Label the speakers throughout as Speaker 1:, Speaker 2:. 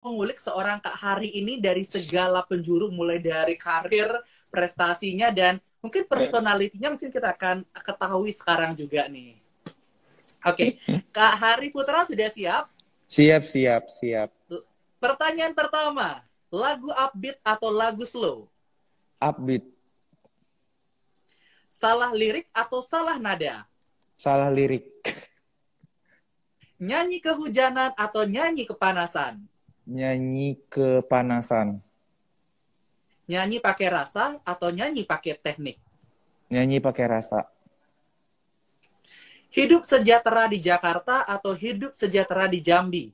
Speaker 1: mengulik seorang Kak Hari ini dari segala penjuru, mulai dari karir, prestasinya, dan mungkin personalitinya mungkin kita akan ketahui sekarang juga nih. Oke, Kak Hari Putra sudah siap?
Speaker 2: Siap, siap, siap.
Speaker 1: Pertanyaan pertama, lagu upbeat atau lagu slow?
Speaker 2: Upbeat.
Speaker 1: Salah lirik atau salah nada?
Speaker 2: Salah lirik.
Speaker 1: Nyanyi kehujanan atau nyanyi kepanasan?
Speaker 2: Nyanyi kepanasan.
Speaker 1: Nyanyi pakai rasa atau nyanyi pakai teknik?
Speaker 2: Nyanyi pakai rasa.
Speaker 1: Hidup sejahtera di Jakarta atau hidup sejahtera di Jambi?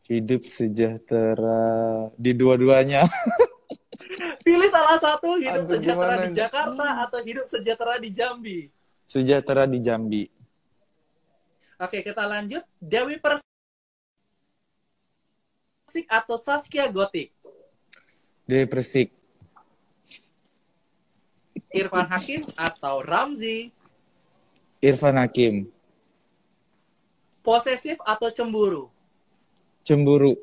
Speaker 2: Hidup sejahtera di dua-duanya.
Speaker 1: Pilih salah satu, hidup
Speaker 2: Aduh,
Speaker 1: sejahtera
Speaker 2: gimana
Speaker 1: di
Speaker 2: nih?
Speaker 1: Jakarta atau hidup sejahtera di Jambi.
Speaker 2: Sejahtera di Jambi.
Speaker 1: Oke, kita lanjut. Dewi Persik atau Saskia Gotik?
Speaker 2: Dewi Persik.
Speaker 1: Irfan Hakim atau Ramzi?
Speaker 2: Irfan Hakim.
Speaker 1: Posesif atau cemburu?
Speaker 2: Cemburu.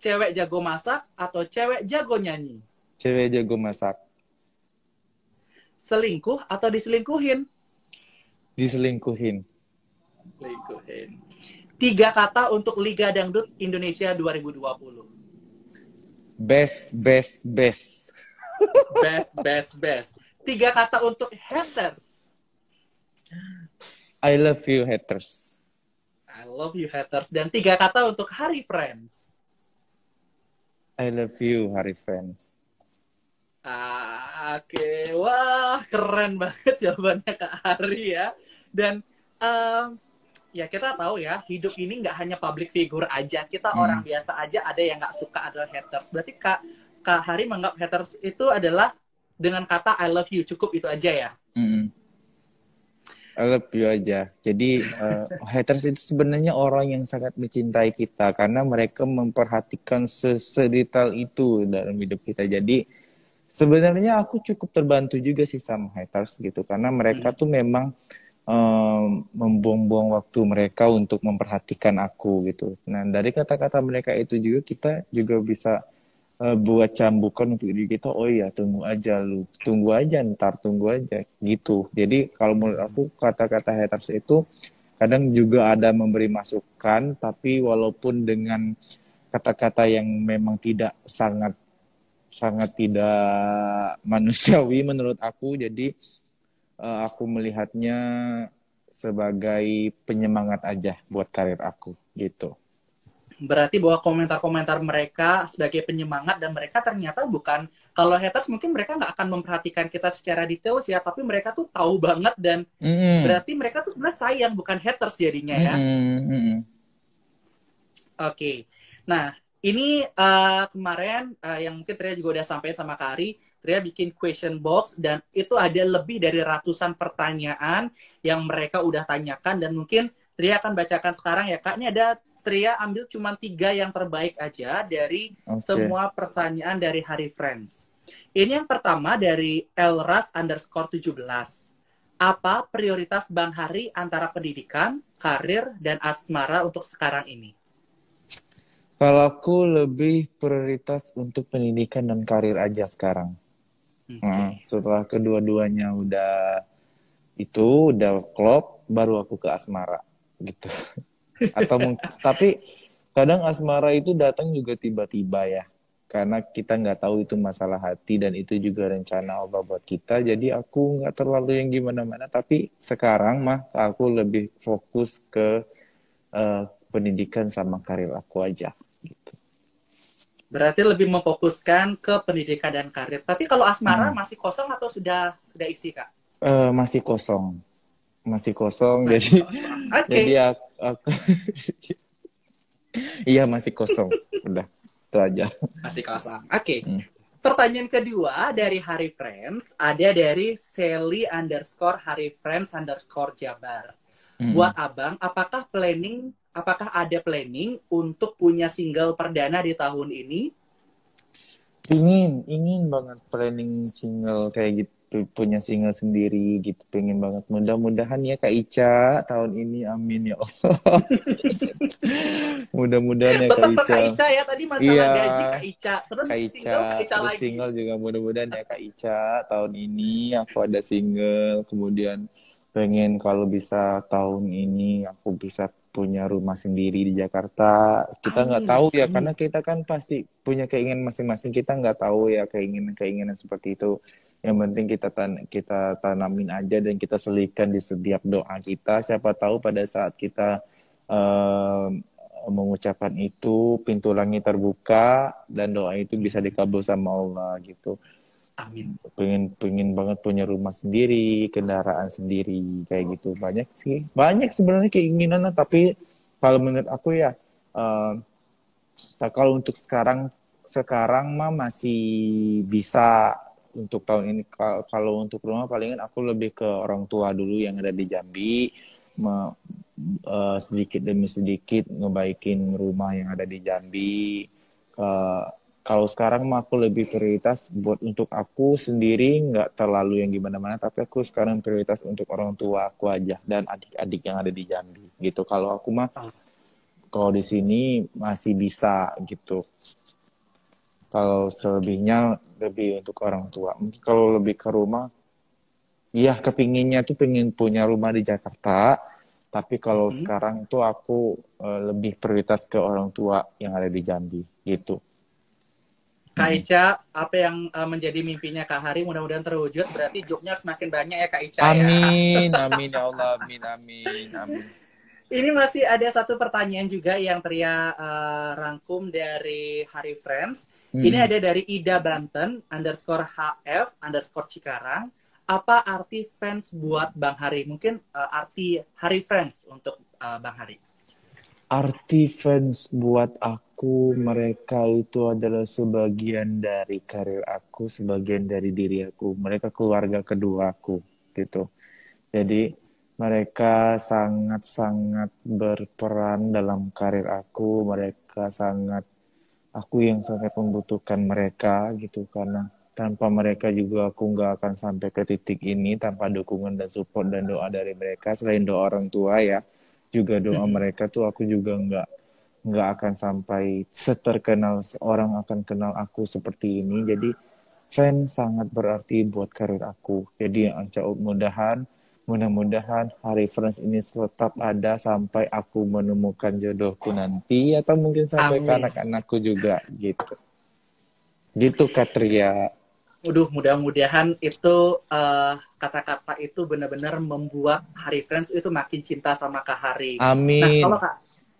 Speaker 1: Cewek jago masak atau cewek jago nyanyi?
Speaker 2: Cewek jago masak.
Speaker 1: Selingkuh atau diselingkuhin?
Speaker 2: Diselingkuhin.
Speaker 1: Selingkuhin. 3 kata untuk Liga Dangdut Indonesia 2020.
Speaker 2: Best, best, best.
Speaker 1: Best, best, best. 3 kata untuk haters.
Speaker 2: I love you, haters.
Speaker 1: I love you haters. Dan 3 kata untuk Hari Friends.
Speaker 2: I love you, Hari Friends.
Speaker 1: Oke. Wah, keren banget jawabannya Kak Hari ya. Dan ya kita tahu ya, hidup ini nggak hanya public figure aja. Kita orang biasa aja ada yang nggak suka adalah haters. Berarti Kak Hari menganggap haters itu adalah dengan kata I love you. Cukup itu aja ya?
Speaker 2: I love you aja. Jadi haters itu sebenarnya orang yang sangat mencintai kita karena mereka memperhatikan sedetail itu dalam hidup kita. Jadi sebenarnya aku cukup terbantu juga sih sama haters gitu karena mereka tuh memang membuang-buang waktu mereka untuk memperhatikan aku gitu. Nah dari kata-kata mereka itu juga kita juga bisa buat cambukan untuk diri kita. Oh iya, tunggu aja lu, tunggu aja, ntar tunggu aja gitu. Jadi kalau menurut aku kata-kata haters itu kadang juga ada memberi masukan, tapi walaupun dengan kata-kata yang memang tidak sangat tidak manusiawi menurut aku. Jadi aku melihatnya sebagai penyemangat aja buat karir aku gitu.
Speaker 1: Berarti bahwa komentar-komentar mereka sebagai penyemangat, dan mereka ternyata bukan, kalau haters mungkin mereka nggak akan memperhatikan kita secara detail ya, tapi mereka tuh tahu banget dan berarti mereka tuh sebenarnya sayang, bukan haters jadinya ya. Oke. Nah, ini kemarin yang mungkin Tria juga udah sampaikan sama Kak Ari, Tria bikin question box dan itu ada lebih dari ratusan pertanyaan yang mereka udah tanyakan, dan mungkin Tria akan bacakan sekarang ya Kak. Ini ada Tria ambil cuma 3 yang terbaik aja dari semua pertanyaan dari Hari Friends. Ini yang pertama dari Elras_17. Apa prioritas Bang Hari antara pendidikan, karir, dan asmara untuk sekarang ini?
Speaker 2: Kalau aku lebih prioritas untuk pendidikan dan karir aja sekarang. Setelah kedua-duanya udah klop, baru aku ke asmara gitu. Tapi kadang asmara itu datang juga tiba-tiba ya, karena kita nggak tahu itu masalah hati dan itu juga rencana Allah buat kita. Jadi aku nggak terlalu yang gimana-mana, tapi sekarang mah aku lebih fokus ke pendidikan sama karir aku aja gitu.
Speaker 1: Berarti lebih memfokuskan ke pendidikan dan karir. Tapi kalau asmara masih kosong atau sudah isi Kak?
Speaker 2: Masih kosong. Jadi aku iya masih kosong. Udah, itu aja.
Speaker 1: Masih kosong. Oke. Pertanyaan kedua dari Hari Friends ada dari Sally_Hari Friends_Jabar. Buat Abang, apakah ada planning untuk punya single perdana di tahun ini?
Speaker 2: Ingin banget planning single kayak gitu. punya single sendiri gitu, pengen banget. Mudah-mudahan ya Kak Ica tahun ini, amin ya Allah. Mudah-mudahan ya Kak
Speaker 1: Tetap
Speaker 2: Ica.
Speaker 1: Kak Ica ya, tadi
Speaker 2: Iya,
Speaker 1: masalah gaji Kak Ica. Terus
Speaker 2: Kak Ica,
Speaker 1: single Kak Ica
Speaker 2: terus
Speaker 1: lagi.
Speaker 2: single juga mudah-mudahan ya Kak Ica tahun ini aku ada single, kemudian pengen kalau bisa tahun ini aku bisa punya rumah sendiri di Jakarta. Kita nggak
Speaker 1: Amin,
Speaker 2: tahu ya, karena
Speaker 1: amin.
Speaker 2: kita kan pasti punya keinginan masing-masing. Kita nggak tahu ya keinginan-keinginan seperti itu. Yang penting kita tanamin aja dan kita selipkan di setiap doa kita. Siapa tahu pada saat kita eh, mengucapkan itu pintu langit terbuka dan doa itu bisa dikabul sama Allah gitu.
Speaker 1: Amin.
Speaker 2: Pengen banget punya rumah sendiri, kendaraan sendiri kayak gitu. Banyak sih, banyak sebenarnya keinginan, tapi kalau menurut aku ya, eh, kalau untuk sekarang sekarang mah masih bisa untuk tahun ini. Kalau untuk rumah palingan aku lebih ke orang tua dulu yang ada di Jambi, me- sedikit demi sedikit ngebaikin rumah yang ada di Jambi. Eh, Kalau sekarang mah aku lebih prioritas buat untuk aku sendiri, nggak terlalu yang gimana-mana, tapi aku sekarang prioritas untuk orang tua aku aja dan adik-adik yang ada di Jambi gitu. Kalau aku mah,
Speaker 1: Oh,
Speaker 2: kalau di sini masih bisa gitu. Kalau selebihnya lebih untuk orang tua. Mungkin kalau lebih ke rumah, iya kepinginnya tuh pengen punya rumah di Jakarta. Tapi kalau
Speaker 1: mhm.
Speaker 2: sekarang tuh aku lebih prioritas ke orang tua yang ada di Jambi gitu.
Speaker 1: Kak
Speaker 2: Mm-mm.
Speaker 1: Ica, apa yang menjadi mimpinya Kak Hari mudah-mudahan terwujud. Berarti jobnya semakin banyak ya Kak Ica ya.
Speaker 2: Amin, amin ya Allah, amin, amin, amin.
Speaker 1: Ini masih ada satu pertanyaan juga yang Tria rangkum dari Hari Friends. Ini
Speaker 2: Mm-mm.
Speaker 1: ada dari Ida Banten underscore HF underscore Cikarang. Apa arti fans buat Bang Hari? Mungkin arti Hari Friends untuk Bang Hari.
Speaker 2: Arti fans buat aku, mereka itu adalah sebagian dari karir aku, sebagian dari diri aku. Mereka keluarga kedua aku, gitu. Jadi mereka sangat-sangat berperan dalam karir aku. Aku yang sangat membutuhkan mereka gitu, karena tanpa mereka juga aku nggak akan sampai ke titik ini, tanpa dukungan dan support dan doa dari mereka. Selain doa orang tua ya, juga doa mereka tuh aku juga nggak akan sampai seterkenal seorang akan kenal aku seperti ini. Jadi fans sangat berarti buat karir aku. Jadi mudah-mudahan Hari Friends ini tetap ada sampai aku menemukan jodohku nanti, atau mungkin sampai ke
Speaker 1: Amin.
Speaker 2: anak-anakku juga gitu. Gitu Katria.
Speaker 1: Waduh, mudah-mudahan itu kata-kata itu benar-benar membuat Hari Friends itu makin cinta sama Kak Hari. Nah,
Speaker 2: Amin.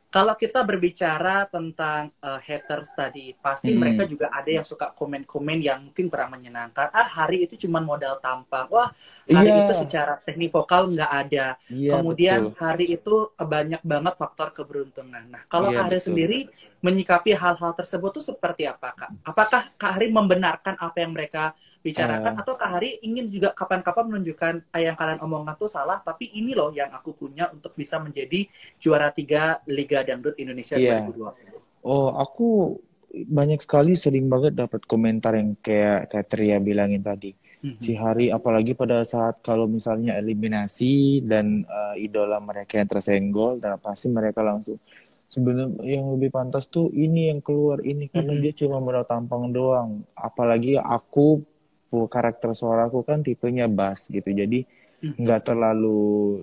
Speaker 1: kalau kita berbicara tentang haters tadi, pasti mereka
Speaker 2: Mm-mm.
Speaker 1: juga ada yang suka komen-komen yang mungkin kurang menyenangkan. Ah, Hari itu cuma modal tampang. Wah, Hari itu
Speaker 2: Iya,
Speaker 1: secara teknik vokal nggak ada.
Speaker 2: iya betul.
Speaker 1: Kemudian Hari itu banyak banget faktor keberuntungan. Nah, kalau
Speaker 2: Iya
Speaker 1: Kak Hari
Speaker 2: betul.
Speaker 1: sendiri menyikapi hal-hal tersebut tuh seperti apa, Kak? Apakah Kak Hari membenarkan apa yang mereka bicarakan,
Speaker 2: Eh,
Speaker 1: atau Kak Hari ingin juga kapan-kapan menunjukkan yang kalian omongkan tuh salah, tapi ini loh yang aku punya untuk bisa menjadi juara 3 Liga Dangdut Indonesia
Speaker 2: iya.
Speaker 1: 2020.
Speaker 2: Oh, aku banyak sekali sering banget dapat komentar yang kayak kayak Tria bilangin tadi. Si
Speaker 1: Mhm.
Speaker 2: Hari, apalagi pada saat kalau misalnya eliminasi dan idola mereka yang tersenggol, dan pasti mereka langsung sebenarnya yang lebih pantas tuh ini yang keluar ini karena
Speaker 1: Mhm.
Speaker 2: dia cuma modal tampang doang. Apalagi aku karakter suaraku kan tipenya bass gitu. Jadi
Speaker 1: Mhm.
Speaker 2: nggak terlalu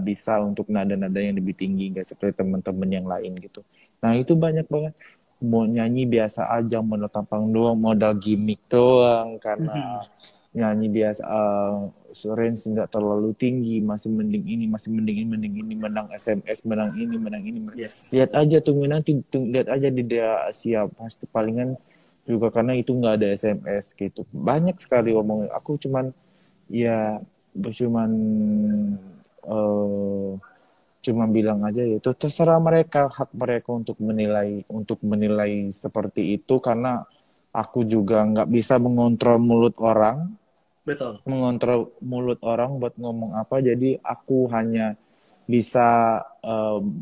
Speaker 2: bisa untuk nada-nada yang lebih tinggi, nggak seperti teman-teman yang lain gitu. Nah itu banyak banget mau nyanyi biasa aja, modal tampang doang, modal gimmick doang,
Speaker 1: Mhm.
Speaker 2: karena nyanyi biasa, range nggak terlalu tinggi, masih mending ini, menang SMS, menang ini, menang ini.
Speaker 1: Yes.
Speaker 2: Lihat aja, tunggu nanti, lihat aja di dia siap, pasti palingan juga karena itu nggak ada SMS gitu. Banyak sekali omong. Aku ya cuman eh, cuma bilang aja ya itu terserah mereka, hak mereka untuk menilai seperti itu, karena aku juga nggak bisa
Speaker 1: Betul.
Speaker 2: mengontrol mulut orang buat ngomong apa. Jadi aku hanya bisa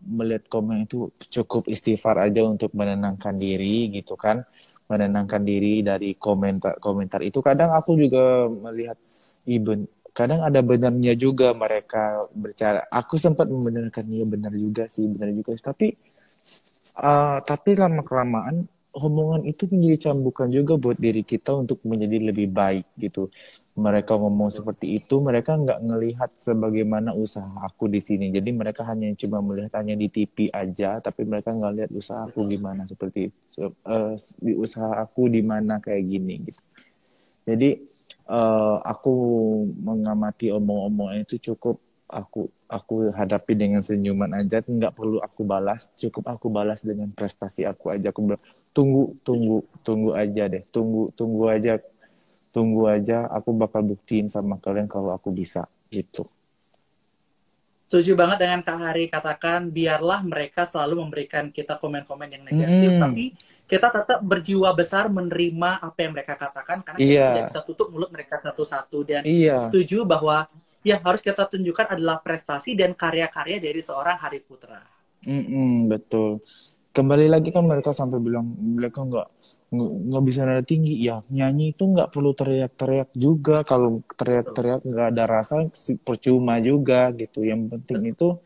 Speaker 2: melihat komen itu, cukup istighfar aja untuk menenangkan diri gitu kan, menenangkan diri dari komentar-komentar itu. Kadang aku juga melihat Iben, kadang ada benarnya juga mereka bercara. Aku sempat membenarkan iya benar juga sih, benar juga. Tapi lama kelamaan omongan itu menjadi cambukan juga buat diri kita untuk menjadi lebih baik gitu. Mereka ngomong seperti itu, mereka nggak ngelihat sebagaimana usaha aku di sini. Jadi mereka hanya cuma melihat hanya di TV aja, tapi mereka nggak lihat usaha aku
Speaker 1: Betul.
Speaker 2: gimana seperti di usaha aku di mana kayak gini gitu. Jadi aku mengamati omong-omongan itu cukup aku hadapi dengan senyuman aja, nggak perlu aku balas, cukup aku balas dengan prestasi aku aja. Aku bilang, tunggu,
Speaker 1: Setuju.
Speaker 2: tunggu, tunggu aja deh, tunggu aja, aku bakal buktiin sama kalian kalau aku bisa, gitu.
Speaker 1: Setuju banget dengan Kak Hari katakan, biarlah mereka selalu memberikan kita komen-komen yang negatif,
Speaker 2: Mm-mm.
Speaker 1: tapi kita tetap berjiwa besar menerima apa yang mereka katakan, karena kita tidak
Speaker 2: Iya,
Speaker 1: bisa tutup mulut mereka satu-satu. Dan
Speaker 2: iya,
Speaker 1: setuju bahwa yang harus kita tunjukkan adalah prestasi dan karya-karya dari seorang Hari Putra.
Speaker 2: betul. Kembali lagi kan mereka sampai bilang mereka nggak bisa nada tinggi ya, nyanyi itu nggak perlu teriak-teriak juga, kalau
Speaker 1: Betul.
Speaker 2: teriak-teriak nggak ada rasa percuma juga gitu. Yang penting itu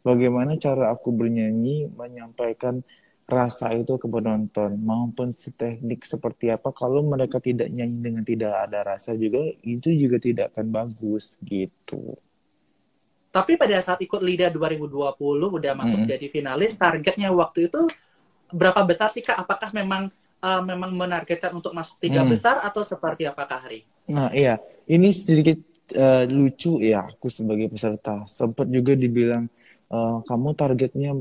Speaker 2: bagaimana cara aku bernyanyi menyampaikan rasa itu ke penonton, maupun teknik seperti apa. Kalau mereka tidak nyanyi dengan tidak ada rasa juga, itu juga tidak akan bagus gitu.
Speaker 1: Tapi pada saat ikut LIDA 2020 udah masuk
Speaker 2: Mm-mm.
Speaker 1: jadi finalis, targetnya waktu itu berapa besar sih Kak? Apakah memang menargetkan untuk masuk tiga
Speaker 2: Mm.
Speaker 1: besar atau seperti apa Kak Hari?
Speaker 2: Nah, iya, ini sedikit lucu ya. Aku sebagai peserta sempat juga dibilang, kamu targetnya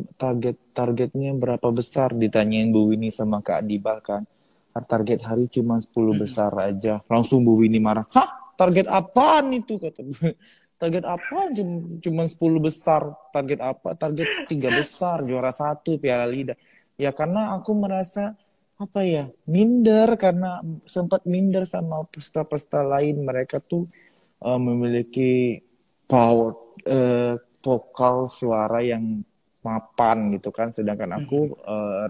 Speaker 2: berapa besar? Ditanyain Bu Winnie sama Kak Adiba kan. Target hari cuma 10
Speaker 1: Mm-mm.
Speaker 2: besar aja. Langsung Bu Winnie marah. Hah? Target apaan itu? Kata Bu. Target apa? Cuma 10 besar. Target apa? Target 3 besar. Juara satu Piala Liga. Ya karena aku merasa apa ya, minder, karena sempat minder sama peserta-peserta lain. Mereka tuh memiliki power, vokal suara yang mapan gitu kan, sedangkan
Speaker 1: Mm-mm.
Speaker 2: aku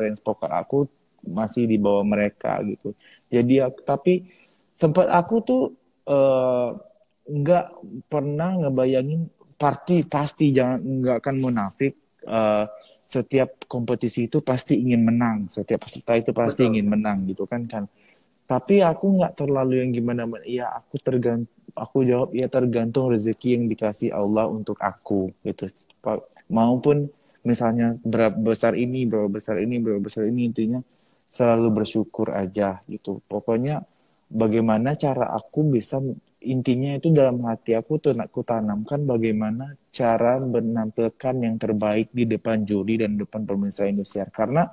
Speaker 2: range vokal aku masih di bawah mereka gitu. Jadi tapi sempat aku tuh eh, nggak pernah ngebayangin, pasti jangan, nggak akan munafik, eh, setiap kompetisi itu pasti ingin menang, setiap peserta itu pasti
Speaker 1: Betul.
Speaker 2: ingin menang gitu kan. Tapi aku nggak terlalu yang gimana, ya aku jawab ya tergantung rezeki yang dikasih Allah untuk aku gitu. Maupun misalnya berapa besar ini, berapa besar ini, intinya selalu bersyukur aja gitu. Pokoknya bagaimana cara aku bisa, intinya itu dalam hati aku tuh aku tanamkan bagaimana cara menampilkan yang terbaik di depan juri dan depan pemirsa Indosiar. Karena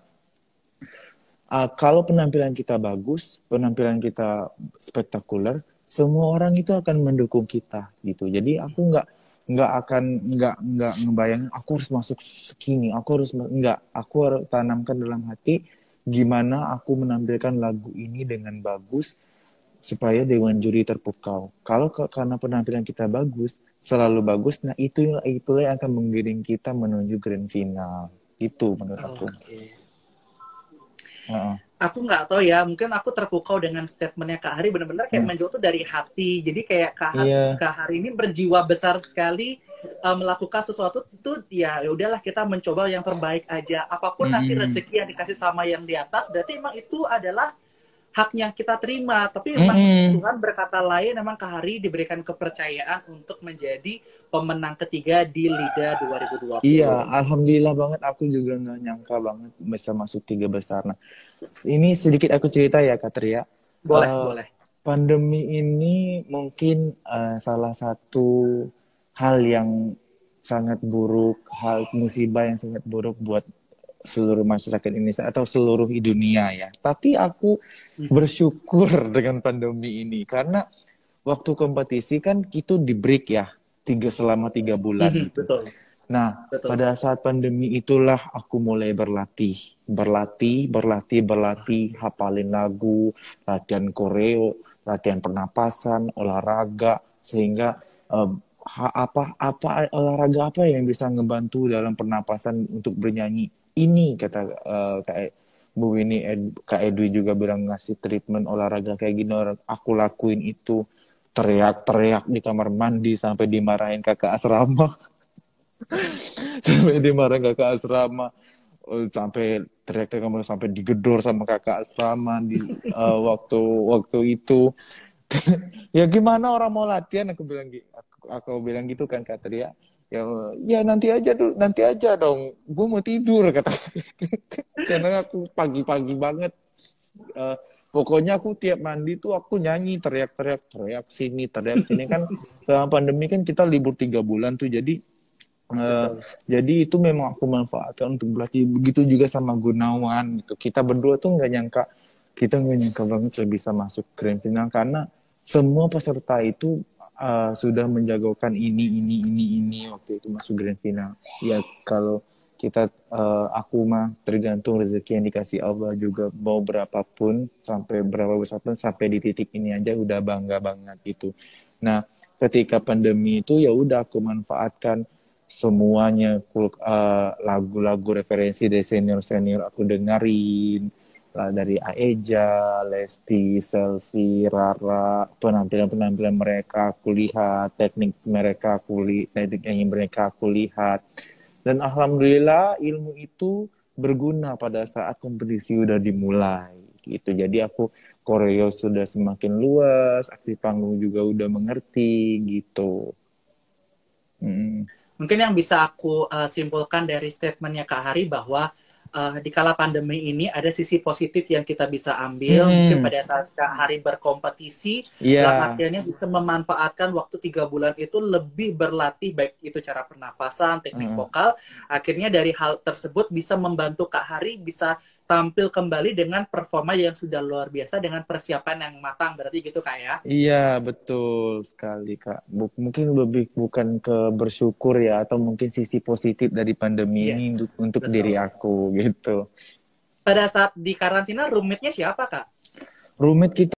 Speaker 2: kalau penampilan kita bagus, penampilan kita spektakuler, semua orang itu akan mendukung kita gitu. Jadi aku nggak ngebayangin aku harus masuk segini, aku harus tanamkan dalam hati gimana aku menampilkan lagu ini dengan bagus supaya dewan juri terpukau. Kalau karena penampilan kita bagus, selalu bagus, nah itulah yang akan menggiring kita menuju grand final. Itu menurut aku.
Speaker 1: Oke.
Speaker 2: Heeh.
Speaker 1: Aku nggak tahu ya, mungkin aku terpukau dengan statementnya Kak Hari, benar-benar kayak
Speaker 2: Hmm.
Speaker 1: menjawab tuh dari hati. Jadi kayak
Speaker 2: Iya.
Speaker 1: Kak Hari ini berjiwa besar sekali melakukan sesuatu itu, ya udahlah kita mencoba yang terbaik aja. Apapun nanti
Speaker 2: Mm-mm.
Speaker 1: rezeki yang dikasih sama yang di atas, berarti emang itu adalah hak yang kita terima. Tapi memang
Speaker 2: Mm-mm.
Speaker 1: Tuhan berkata lain, memang Kak Hari diberikan kepercayaan untuk menjadi pemenang ketiga di LIDA
Speaker 2: Iya,
Speaker 1: 2020.
Speaker 2: alhamdulillah banget. Aku juga nggak nyangka banget bisa masuk tiga besar. Nah, ini sedikit aku cerita ya, Katria.
Speaker 1: Boleh,
Speaker 2: Eh,
Speaker 1: boleh.
Speaker 2: Pandemi ini mungkin salah satu hal yang sangat buruk, hal musibah yang sangat buruk buat seluruh masyarakat Indonesia atau seluruh dunia ya. Tapi aku
Speaker 1: Mhm.
Speaker 2: bersyukur dengan pandemi ini karena waktu kompetisi kan itu di break ya, selama 3 bulan
Speaker 1: Mhm,
Speaker 2: gitu.
Speaker 1: betul,
Speaker 2: Nah,
Speaker 1: betul.
Speaker 2: pada saat pandemi itulah aku mulai berlatih, hafalin lagu, latihan koreo, latihan pernapasan, olahraga, sehingga eh, olahraga apa yang bisa ngebantu dalam pernapasan untuk bernyanyi. Ini kata Kak Bu Winnie, Kak Edwi juga bilang ngasih treatment olahraga kayak gini, aku lakuin itu. teriak-teriak di kamar mandi sampai dimarahin kakak asrama. Sampai dimarahin kakak asrama. Sampai teriak-teriak sampai digedor sama kakak asrama waktu waktu itu. Ya gimana orang mau latihan, aku bilang gitu kan, kata dia. Ya nanti aja dong, gue mau tidur, kata. Karena aku pagi-pagi banget. Eh, Pokoknya aku tiap mandi tuh aku nyanyi, teriak sini kan. Selama pandemi kan kita libur 3 bulan tuh, eh,
Speaker 1: Betul.
Speaker 2: jadi itu memang aku manfaatkan untuk berlatih. Begitu juga sama Gunawan gitu. Kita berdua tuh nggak nyangka banget saya bisa masuk grand final, karena semua peserta itu sudah menjagokan ini waktu itu masuk grand final. Ya kalau aku mah tergantung rezeki yang dikasih Allah juga, mau berapapun, sampai berapa besar pun, sampai di titik ini aja udah bangga banget gitu. Nah, ketika pandemi itu ya udah aku manfaatkan semuanya, lagu-lagu referensi dari senior-senior aku dengerin lah, dari Aeja, Lesti, Selvi, Rara, penampilan-penampilan mereka aku lihat, teknik yang mereka aku lihat. Dan alhamdulillah ilmu itu berguna pada saat kompetisi udah dimulai gitu. Jadi aku koreo sudah semakin luas, aksi panggung juga udah mengerti gitu. Mm.
Speaker 1: Mungkin yang bisa aku simpulkan dari statementnya Kak Hari bahwa di kala pandemi ini ada sisi positif yang kita bisa ambil. Mungkin
Speaker 2: Mm-mm.
Speaker 1: pada saat Kak Hari berkompetisi,
Speaker 2: Iya,
Speaker 1: dalam artiannya bisa memanfaatkan waktu 3 bulan itu lebih berlatih, baik itu cara pernapasan, teknik
Speaker 2: mm.
Speaker 1: vokal. Akhirnya dari hal tersebut bisa membantu Kak Hari bisa tampil kembali dengan performa yang sudah luar biasa dengan persiapan yang matang. Berarti gitu Kak ya?
Speaker 2: Iya, betul sekali, Kak. Mungkin lebih bukan ke bersyukur ya, atau mungkin sisi positif dari pandemi ini
Speaker 1: Yes,
Speaker 2: untuk diri
Speaker 1: betul.
Speaker 2: aku gitu.
Speaker 1: Pada saat di karantina, roommates-nya siapa Kak?
Speaker 2: Roommate kita